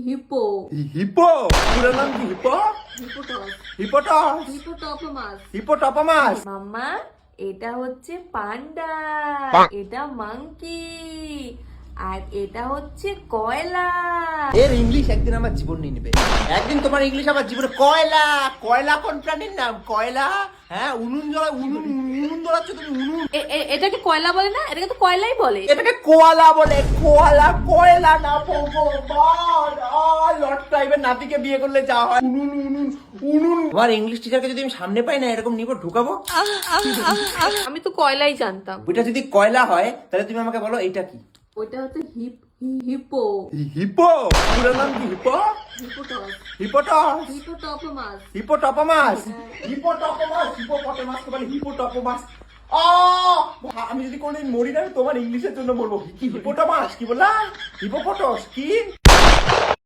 Hippo. Hippo? পুরো নাম কি? হিপো? হিপোটস। হিপোটস? হিপোটপমাস। হিপোটপমাস? মাম্মা, এটা হচ্ছে পান্ডা, এটা মাংকি, আর এটা হচ্ছে কয়লা। এর ইংলিশ একদিন আমার জীবন নিয়ে নেবে। একদিন তোমার ইংলিশ আমার জীবনে। কয়লা? কয়লা কোন প্রাণীর নাম? কয়লা? হ্যাঁ, উনুন জ্বলাচ্ছ তুমি। উনুন। এটাকে কয়লা বলে না? এটাকে তো কয়লাই বলে। এটাকে কোয়ালা বলে। কোয়ালা, কয়লা না। ভগবান, লর্ড ক্লাইভের নাতিকে বিয়ে করলে যা হয়। উনুন উনুন উনুন। আমার ইংলিশ টিচারকে যদি আমি সামনে পাই না, এরকম নিব ঢুকাবো। আমি তো কয়লাই জানতাম। ওইটা যদি কয়লা হয় তাহলে তুমি আমাকে বলো এইটা কি? ওইটা হচ্ছে হিপো। হিপো? পুরো নাম কি? হিপো? হিপোটস। হিপোটস? হিপোটপমাস। হিপোটপমাস? হিপোটপমাস? হিপোপটেমাসকে বলে হিপোটপমাস। আমি যদি কোনদিন মরি না, তোমার ইংলিশের জন্য বলবো। কি হিপোটমাস? কি বললা? হিপোপটস? কি?